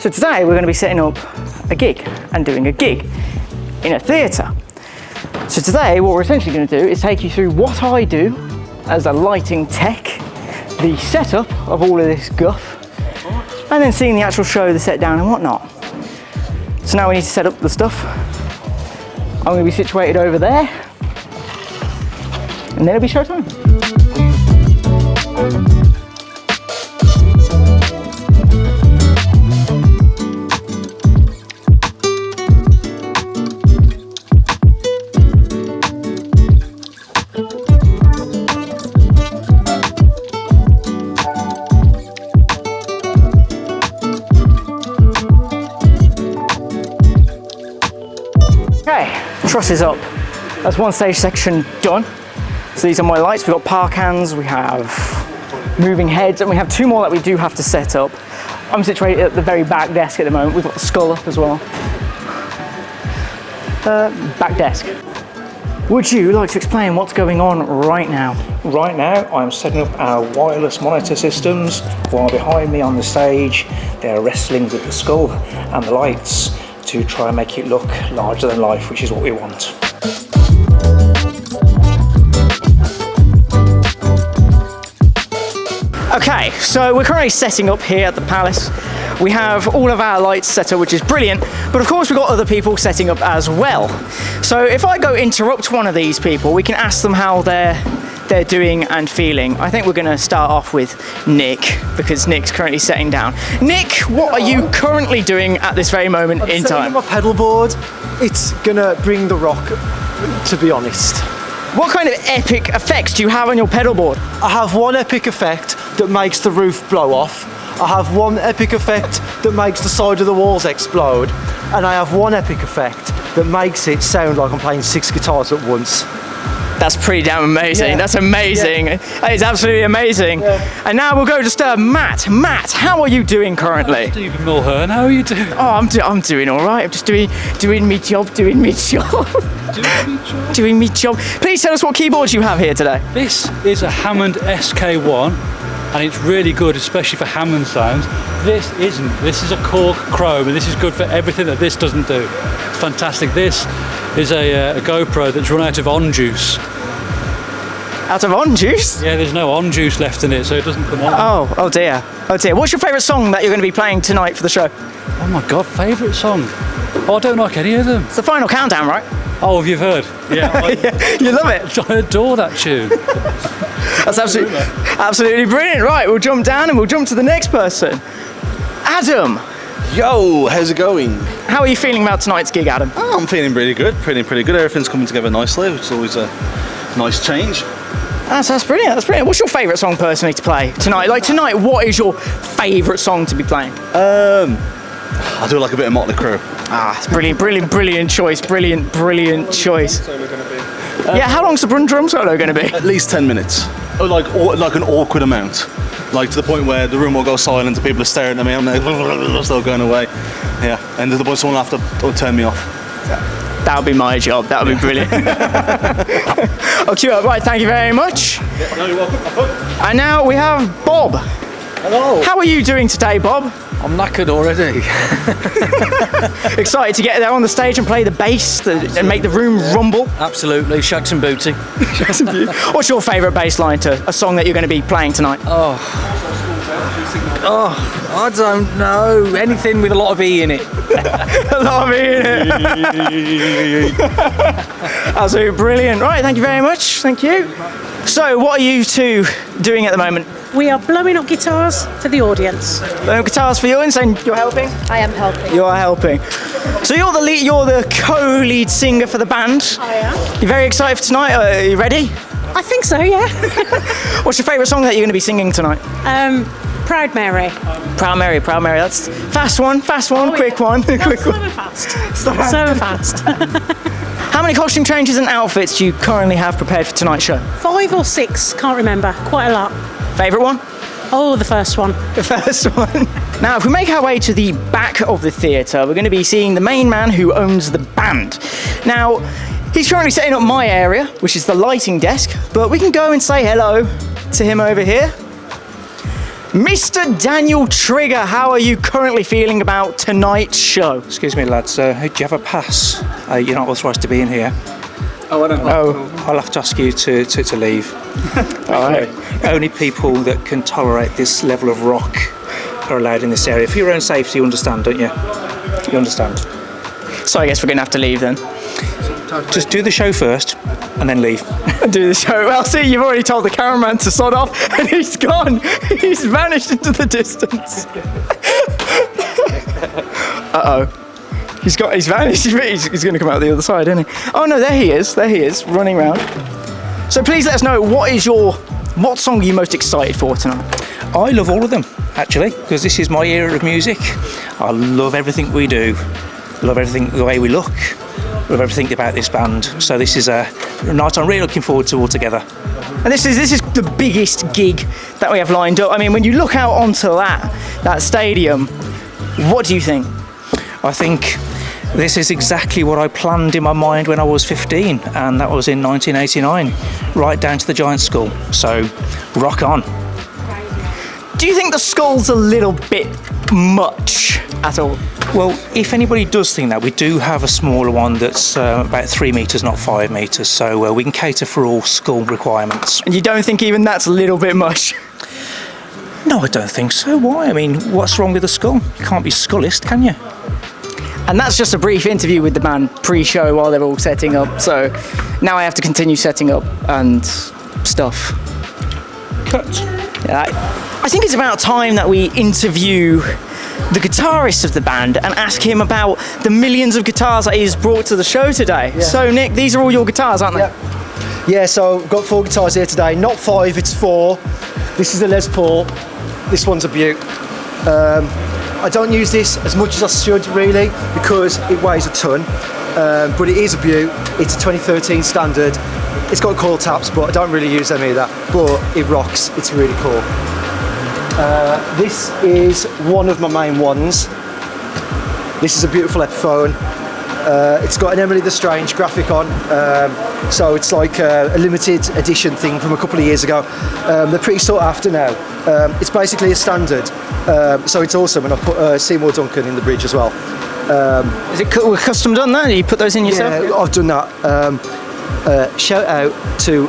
So today we're going to be setting up a gig and doing a gig in a theatre. So today what we're essentially going to do is take you through what I do as a lighting tech, the setup of all of this guff, and then seeing the actual show, the set down and whatnot. So now we need to set up the stuff. I'm going to be situated over there, and then it'll be showtime. Okay, truss is up. That's one stage section done. So these are my lights. We've got park hands, we have moving heads, and we have two more that we do have to set up. I'm situated at the very back desk at the moment. We've got the skull up as well. Back desk. Would you like to explain what's going on right now? Right now, I'm setting up our wireless monitor systems, while behind me on the stage, they're wrestling with the skull and the lights to try and make it look larger than life, which is what we want. Okay, so we're currently setting up here at the Palace. We have all of our lights set up, which is brilliant, but of course we've got other people setting up as well. So if I go interrupt one of these people, we can ask them how they're doing and feeling. I think we're going to start off with Nick, because Nick's currently setting down. Nick, what are you currently doing at this very moment in time? My pedal board, it's going to bring the rock, to be honest. What kind of epic effects do you have on your pedal board? I have one epic effect that makes the roof blow off. I have one epic effect that makes the side of the walls explode. And I have one epic effect that makes it sound like I'm playing 6 guitars at once. That's pretty damn amazing. Yeah. That's amazing. Yeah. That is absolutely amazing. Yeah. And now we'll go to Matt. Matt, how are you doing currently? Stephen Mulhern, how are you doing? Oh, I'm doing all right. I'm just doing me job. Doing me job. Please tell us what keyboards you have here today. This is a Hammond SK1, and it's really good, especially for Hammond sounds. This isn't. This is a Korg Chrome, and this is good for everything that this doesn't do. It's fantastic. This is a GoPro that's run out of on juice. Out of on juice? Yeah, there's no on juice left in it, so it doesn't come on. Oh dear. What's your favourite song that you're going to be playing tonight for the show? Oh my God, favourite song? Oh, I don't like any of them. It's the final countdown, right? Oh, have you heard? Yeah. Yeah, you love it. I adore that tune. That's absolutely brilliant. Right, we'll jump down and we'll jump to the next person. Adam. Yo, how's it going? How are you feeling about tonight's gig, Adam? Oh, I'm feeling really good, pretty good. Everything's coming together nicely, which is always a nice change. That's brilliant. That's brilliant. What's your favourite song personally to play tonight? Like tonight, what is your favourite song to be playing? I do like a bit of Motley Crue. It's brilliant choice. Brilliant choice. Yeah, how long's the drum solo going to be? At least 10 minutes. Oh, like an awkward amount. Like to the point where the room will go silent and people are staring at me. I'm like, still going away. Yeah, and the point someone will have to turn me off. That would be my job. That would be brilliant. I'll cue up. Right, thank you very much. Yeah, no, you're welcome. And now we have Bob. Hello. How are you doing today, Bob? I'm knackered already. Excited to get there on the stage and play the bass and make the room rumble? Absolutely, shags and booty. What's your favourite bass line to a song that you're going to be playing tonight? Oh, I don't know. Anything with a lot of E in it. A lot of E in it. Absolutely brilliant. Right, thank you very much. Thank you. So, what are you two doing at the moment? We are blowing up guitars for the audience. Blowing up guitars for the audience, and you're helping? I am helping. You are helping. So you're the co-lead singer for the band. I am. You're very excited for tonight. Are you ready? I think so, yeah. What's your favourite song that you're going to be singing tonight? Proud Mary. Proud Mary. That's fast one, quick one. No, slow and fast. Slow and fast. How many costume changes and outfits do you currently have prepared for tonight's show? 5 or 6, can't remember. Quite a lot. Favourite one? Oh, the first one. The first one. Now, if we make our way to the back of the theatre, we're going to be seeing the main man who owns the band. Now, he's currently setting up my area, which is the lighting desk, but we can go and say hello to him over here. Mr. Daniel Trigger, how are you currently feeling about tonight's show? Excuse me, lads. Do you have a pass? You're not authorised to be in here. Oh, I don't know. I'll have to ask you to leave. All right. Only people that can tolerate this level of rock are allowed in this area. For your own safety, you understand, don't you? You understand. So I guess we're going to have to leave then. Just do the show first and then leave. Do the show. Well, see, you've already told the cameraman to sod off, and he's gone. He's vanished into the distance. Uh-oh. He's vanished. He's going to come out the other side, isn't he? Oh, no, there he is. There he is, running around. So please let us know, what song are you most excited for tonight? I love all of them, actually, because this is my era of music. I love everything we do. Love everything, the way we look. Love everything about this band. So this is a night I'm really looking forward to altogether. And this is the biggest gig that we have lined up. I mean, when you look out onto that stadium, what do you think? I think this is exactly what I planned in my mind when I was 15, and that was in 1989, right down to the Giant Skull. So, rock on. Do you think the skull's a little bit much at all? Well, if anybody does think that, we do have a smaller one that's about 3 metres, not 5 metres, so we can cater for all skull requirements. And you don't think even that's a little bit much? No, I don't think so. Why? I mean, what's wrong with a skull? You can't be skullist, can you? And that's just a brief interview with the band pre-show while they're all setting up. So now I have to continue setting up and stuff. Cut. Yeah, I think it's about time that we interview the guitarist of the band and ask him about the millions of guitars that he's brought to the show today. Yeah. So Nick, these are all your guitars, aren't they? Yeah, so I've got 4 guitars here today. Not 5, it's 4. This is a Les Paul. This one's a Butte. I don't use this as much as I should, really, because it weighs a ton. But it is a Butte. It's a 2013 standard. It's got coil taps, but I don't really use them either. But it rocks. It's really cool. This is one of my main ones. This is a beautiful Epiphone. It's got an Emily the Strange graphic on, so it's like a limited edition thing from a couple of years ago. They're pretty sought after now. It's basically a standard, so it's awesome, and I've put Seymour Duncan in the bridge as well. Is it custom done then? You put those in yourself? Yeah, I've done that. Shout out to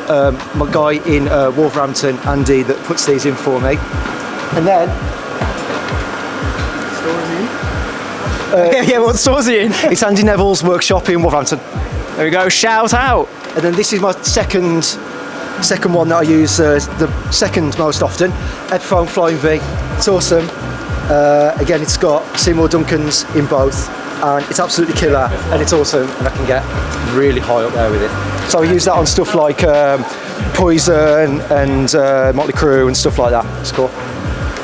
my guy in Wolverhampton, Andy, that puts these in for me. And then what store's he in? it's Andy Neville's workshop in Wolverhampton. There we go, shout out. And then this is my second one that I use the second most often. Epiphone Flying V. It's awesome. Again, it's got Seymour Duncans in both, and it's absolutely killer, and it's awesome, and I can get really high up there with it. So I use that on stuff like Poison and Motley Crue and stuff like that. It's cool.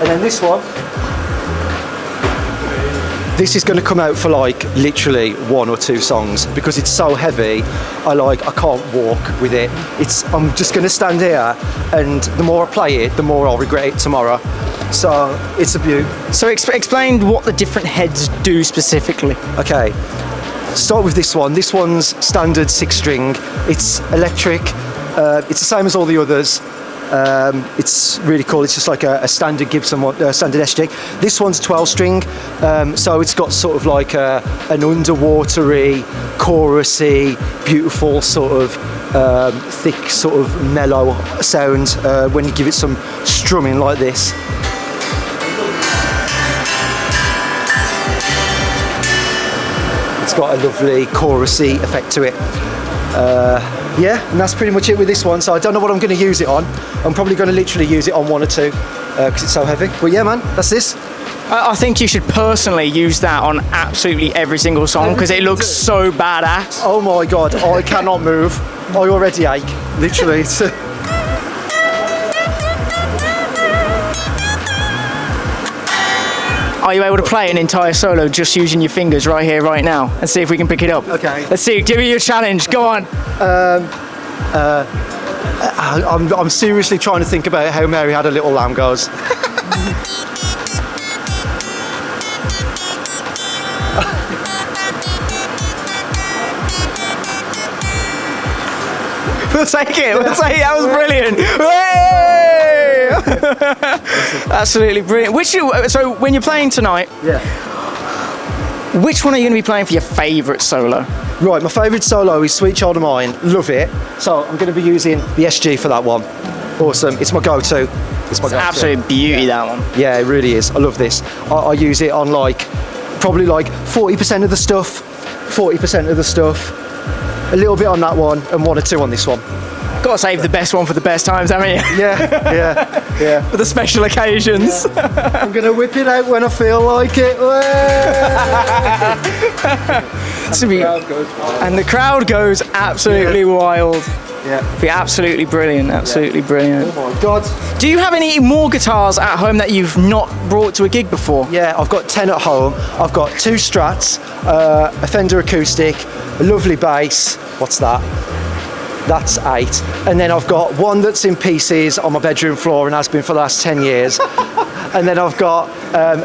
And then this one. This is going to come out for like literally 1 or 2 songs because it's so heavy. I can't walk with it. I'm just going to stand here, and the more I play it, the more I'll regret it tomorrow. So it's a beaut. So explain what the different heads do specifically. Okay, start with this one. This one's standard 6-string. It's electric. It's the same as all the others. It's really cool. It's just like a standard Gibson, standard SG. This one's 12-string, so it's got sort of like an underwatery, chorusy, beautiful sort of thick, sort of mellow sound when you give it some strumming like this. It's got a lovely chorusy effect to it. Yeah, and that's pretty much it with this one. So I don't know what I'm going to use it on. I'm probably going to literally use it on 1 or 2 because it's so heavy. But yeah, man, that's this. I think you should personally use that on absolutely every single song because it looks so badass. Oh my god, I cannot move. I already ache, literally. Are you able to play an entire solo just using your fingers right here, right now, and see if we can pick it up? Okay. Let's see. Give me your challenge. Go on. I'm seriously trying to think about how Mary Had a Little Lamb goes. We'll take it. We'll take it. That was brilliant. Hey! Absolutely brilliant. So when you're playing tonight, which one are you going to be playing for your favourite solo? Right, my favourite solo is Sweet Child of Mine. Love it. So I'm going to be using the SG for that one. Awesome. It's my go-to. It's absolute beauty, that one. Yeah, it really is. I love this. I use it on probably 40% of the stuff, 40% of the stuff, a little bit on that one, and 1 or 2 on this one. Got to save the best one for the best times, haven't you? Yeah. For the special occasions. Yeah. I'm going to whip it out when I feel like it. And the crowd goes absolutely wild. Yeah. Be absolutely brilliant, absolutely brilliant. Oh my God. Do you have any more guitars at home that you've not brought to a gig before? Yeah, I've got 10 at home. I've got 2 Strats, a Fender acoustic, a lovely bass. What's that? That's 8. And then I've got one that's in pieces on my bedroom floor and has been for the last 10 years. And then I've got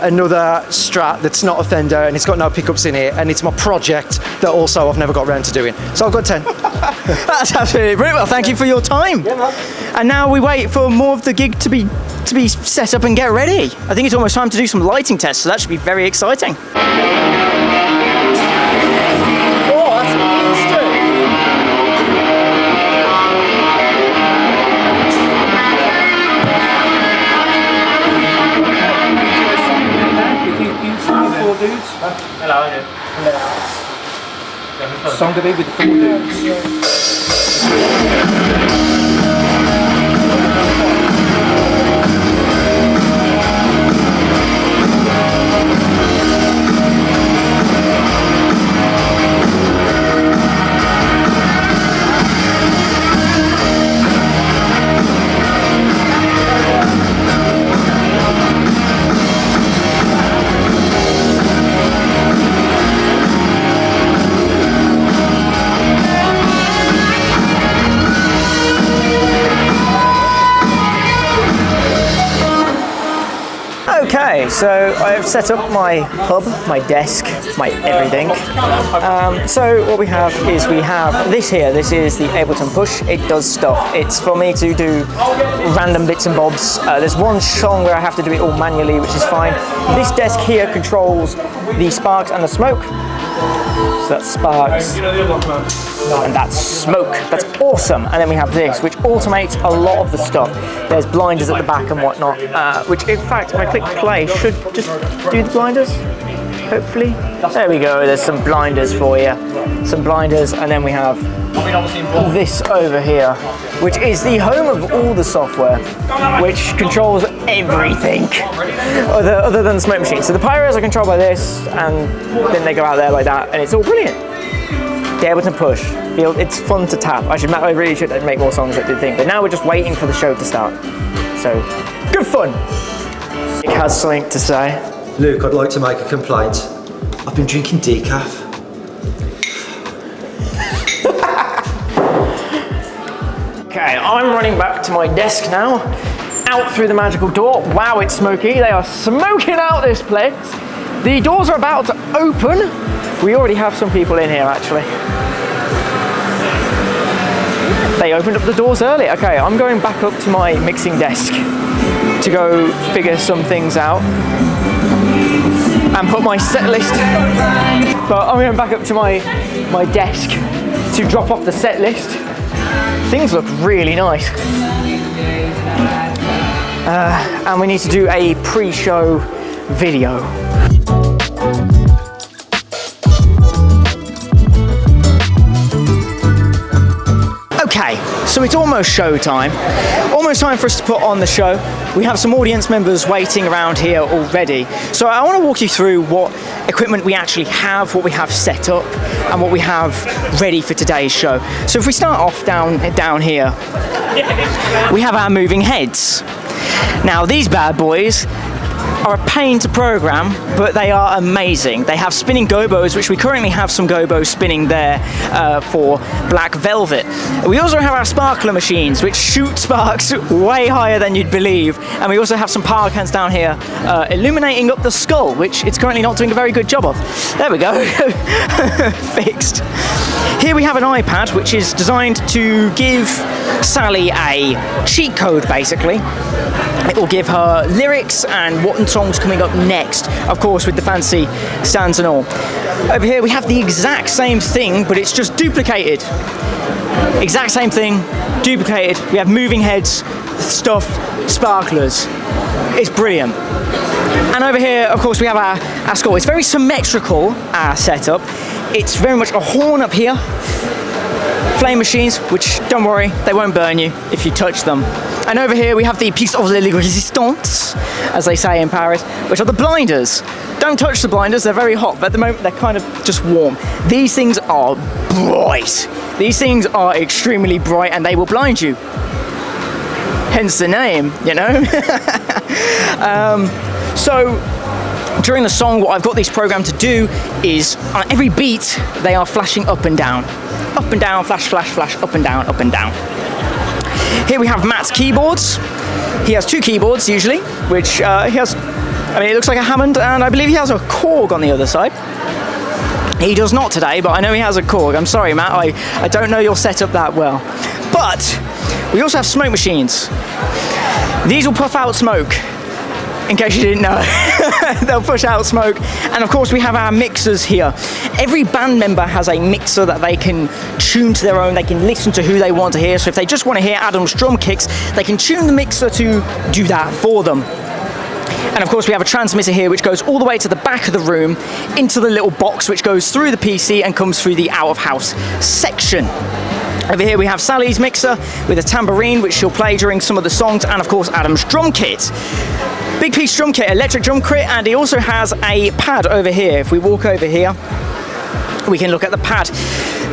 another Strat that's not a Fender and it's got no pickups in it, and it's my project that also I've never got around to doing. So I've got 10. That's absolutely brilliant. Well, thank you for your time. Yeah, man. And now we wait for more of the gig to be set up and get ready. I think it's almost time to do some lighting tests, so that should be very exciting. Hello. Song to be with the 4 dudes. Okay, so I've set up my hub, my desk, my everything. So what we have this here. This is the Ableton Push. It does stuff. It's for me to do random bits and bobs. There's one song where I have to do it all manually, which is fine. This desk here controls the sparks and the smoke. So that's sparks, and that's smoke. That's awesome. And then we have this, which automates a lot of the stuff. There's blinders at the back and whatnot, which in fact, if I click play, should just do the blinders, hopefully. There we go, there's some blinders for you. Some blinders, and then we have this over here, which is the home of all the software, which controls everything other than the smoke machine. So the pyros are controlled by this, and then they go out there like that, and it's all brilliant. The Ableton Push, it's fun to tap. I really should make more songs that do things, but now we're just waiting for the show to start. So, good fun. Nick has something to say. Luke, I'd like to make a complaint. I've been drinking decaf. Okay, I'm running back to my desk now. Out through the magical door. Wow, it's smoky. They are smoking out this place. The doors are about to open. We already have some people in here, actually. They opened up the doors early. Okay, I'm going back up to my mixing desk to go figure some things out and put my set list. But I'm going back up to my desk to drop off the set list. Things look really nice. And we need to do a pre-show video. Okay, so it's almost show time. Almost time for us to put on the show. We have some audience members waiting around here already. So I want to walk you through what equipment we actually have, what we have set up, and what we have ready for today's show. So if we start off down here, we have our moving heads. Now these bad boys are a pain to program, but they are amazing. They have spinning gobos, which we currently have some gobos spinning there for Black Velvet. We also have our sparkler machines, which shoot sparks way higher than you'd believe. And we also have some power cans down here illuminating up the skull, which it's currently not doing a very good job of. There we go, fixed. Here we have an iPad, which is designed to give Sally a cheat code, basically. It will give her lyrics and what song's coming up next, of course, with the fancy stands and all. Over here we have the exact same thing, but it's just duplicated. Exact same thing, duplicated. We have moving heads, stuff, sparklers. It's brilliant. And over here, of course, we have our score. It's very symmetrical, our setup. It's very much a horn up here. Flame machines, which, don't worry, they won't burn you if you touch them. And over here we have the piece of la résistance, as they say in Paris, which are the blinders. Don't touch the blinders, they're very hot, but at the moment they're kind of just warm. These things are bright. These things are extremely bright and they will blind you. Hence the name, you know? So during the song, what I've got these programmed to do is on every beat, they are flashing up and down. Up and down, flash, flash, flash, up and down, up and down. Here we have Matt's keyboards. He has 2 keyboards usually, which he has, I mean, it looks like a Hammond, and I believe he has a Korg on the other side. He does not today, but I know he has a Korg. I'm sorry, Matt, I don't know your setup that well. But we also have smoke machines. These will puff out smoke, in case you didn't know. They'll push out smoke. And of course we have our mixers here. Every band member has a mixer that they can tune to their own. They can listen to who they want to hear. So if they just want to hear Adam's drum kicks, they can tune the mixer to do that for them. And of course we have a transmitter here which goes all the way to the back of the room into the little box which goes through the PC and comes through the out of house section. Over here we have Sally's mixer with a tambourine which she'll play during some of the songs, and of course Adam's drum kit. Big piece drum kit, electric drum kit, and he also has a pad over here. If we walk over here, we can look at the pad.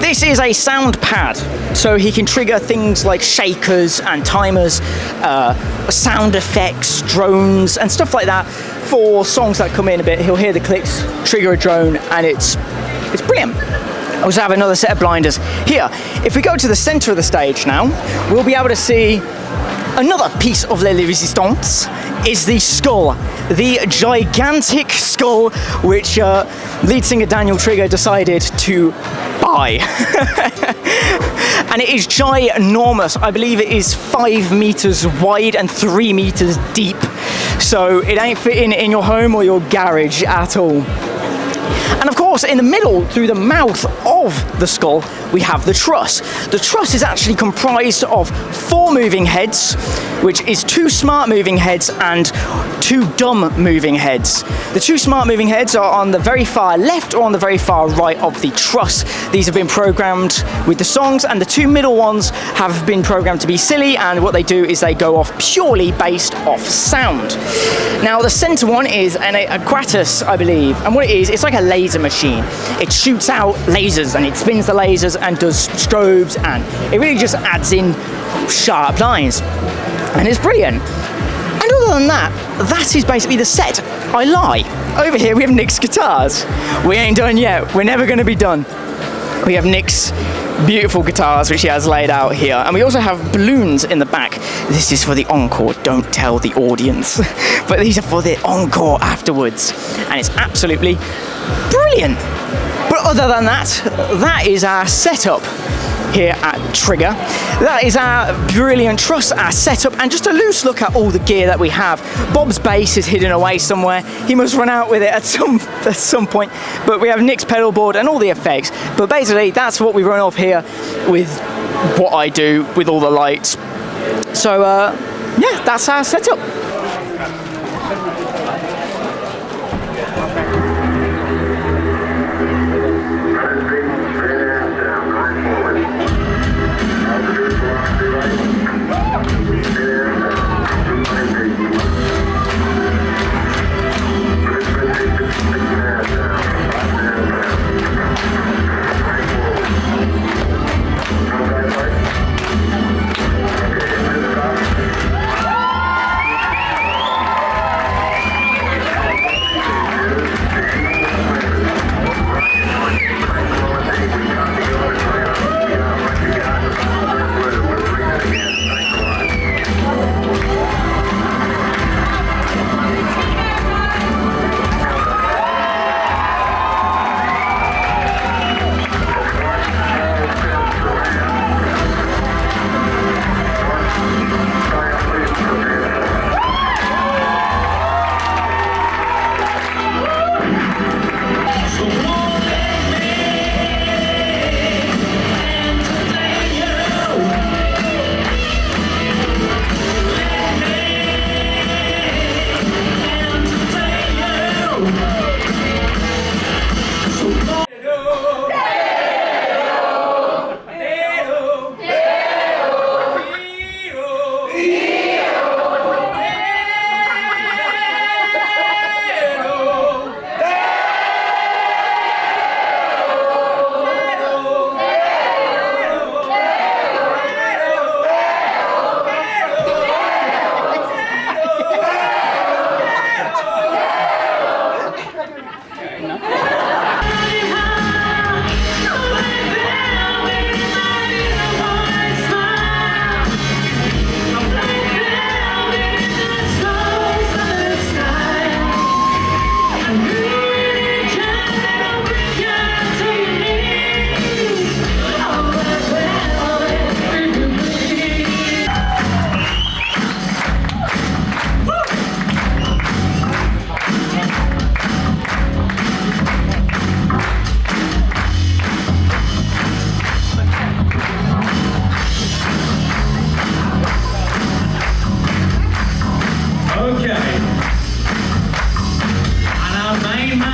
This is a sound pad, so he can trigger things like shakers and timers, sound effects, drones, and stuff like that for songs that come in a bit. He'll hear the clicks, trigger a drone, and it's brilliant. I also have another set of blinders. Here, if we go to the center of the stage now, we'll be able to see another piece of La Résistance is the skull. The gigantic skull which lead singer Daniel Trigger decided to buy. And it is ginormous. I believe it is 5 meters wide and 3 meters deep. So it ain't fitting in your home or your garage at all. And of course, in the middle, through the mouth of the skull, we have the truss. The truss is actually comprised of 4 moving heads, which is 2 smart moving heads and 2 dumb moving heads. The 2 smart moving heads are on the very far left or on the very far right of the truss. These have been programmed with the songs, and the 2 middle ones have been programmed to be silly, and what they do is they go off purely based off sound. Now, the center one is a Gratus, I believe, and what it is, it's like a laser machine. It shoots out lasers and it spins the lasers and does strobes, and it really just adds in sharp lines, and it's brilliant. And other than that, that is basically the set. I lie. Over here we have Nick's guitars. We ain't done yet. We're never going to be done. We have Nick's beautiful guitars which he has laid out here, and we also have balloons in the back. This is for the encore. Don't tell the audience. But these are for the encore afterwards, and it's absolutely brilliant. But other than that, that is our setup here at Trigger. That is our brilliant truss, our setup, and just a loose look at all the gear that we have. Bob's bass is hidden away somewhere. He must run out with it at some point. But we have Nick's pedal board and all the effects. But basically, that's what we run off here with what I do with all the lights. So, yeah, that's our setup.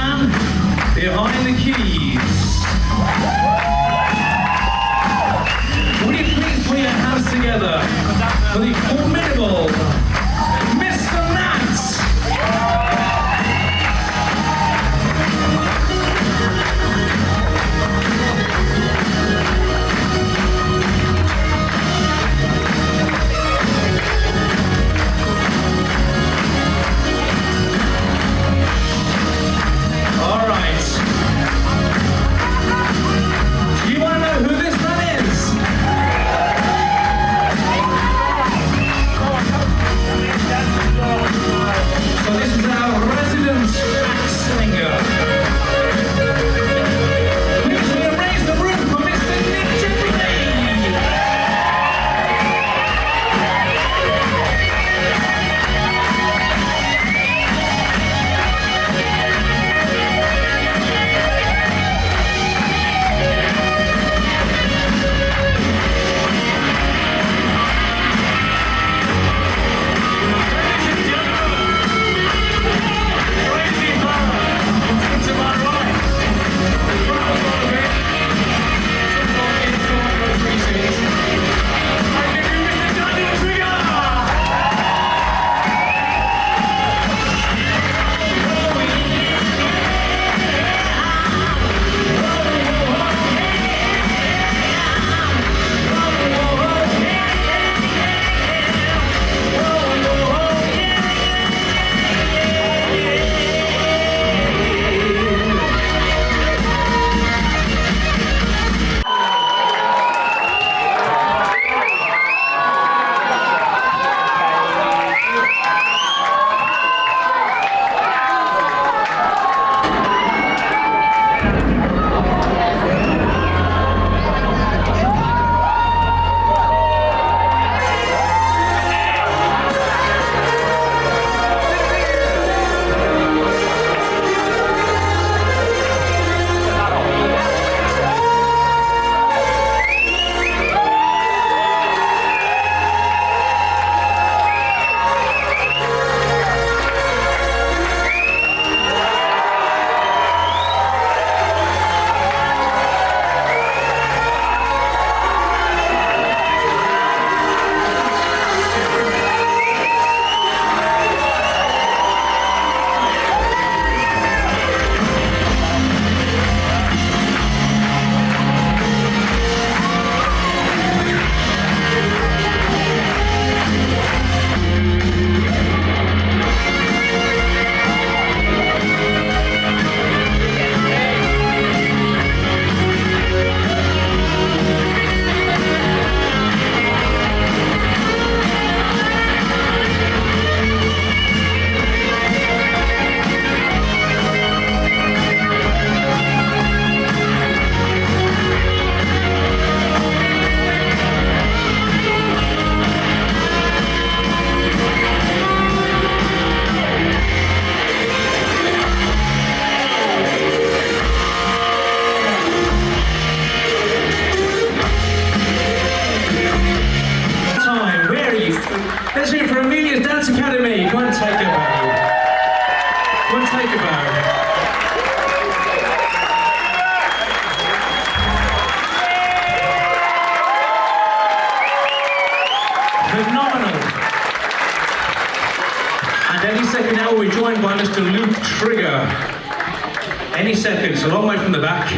man behind the keys. Will you please put your hands together for the formidable Mr. Nance? All right. Do you want to know who this man is? So this is our resident singer. Please will you raise the room for Mr. Ninja Blade? Let's hear it for Amelia's Dance Academy. Go and take a bow. Go and take a bow. Phenomenal. And any second now we're joined by Mr. Luke Trigger. Any second, it's a long way from the back.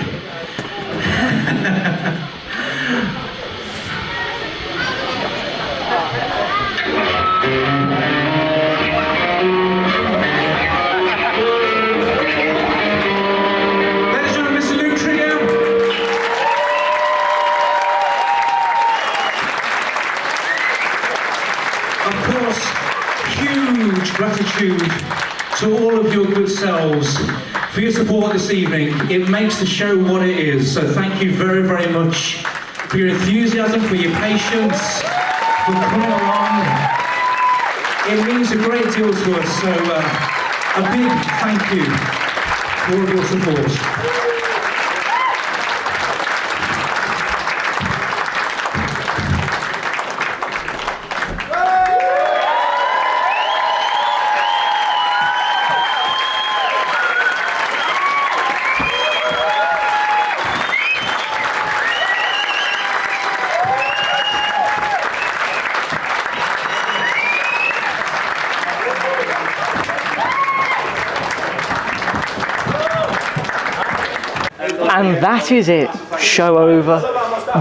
Ladies and gentlemen, Mr. Luke Trigger. Of course, huge gratitude to all of your good selves for your support this evening. It makes the show what it is. So thank you very, very much for your enthusiasm, for your patience, for coming along. It means a great deal to us, so a big thank you for all of your support. And that is it. Show over.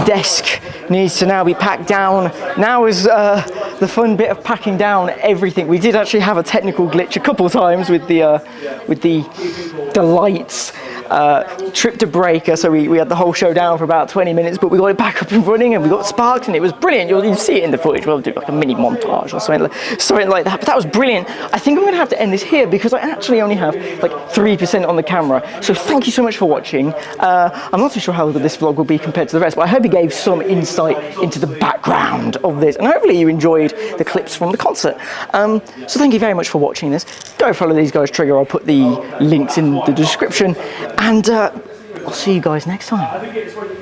Desk needs to now be packed down. Now is the fun bit of packing down everything. We did actually have a technical glitch a couple of times with the lights. Tripped a breaker, so we had the whole show down for about 20 minutes, but we got it back up and running, and we got sparks, and it was brilliant. You'll see it in the footage. We'll do like a mini montage or something like that. But that was brilliant. I think I'm going to have to end this here because I actually only have like 3% on the camera. So thank you so much for watching. I'm not too sure how good this vlog will be compared to the rest, but I hope it gave some insight into the background of this, and hopefully you enjoyed the clips from the concert. So thank you very much for watching this. Go follow these guys, Trigger. I'll put the links in the description. And I'll see you guys next time.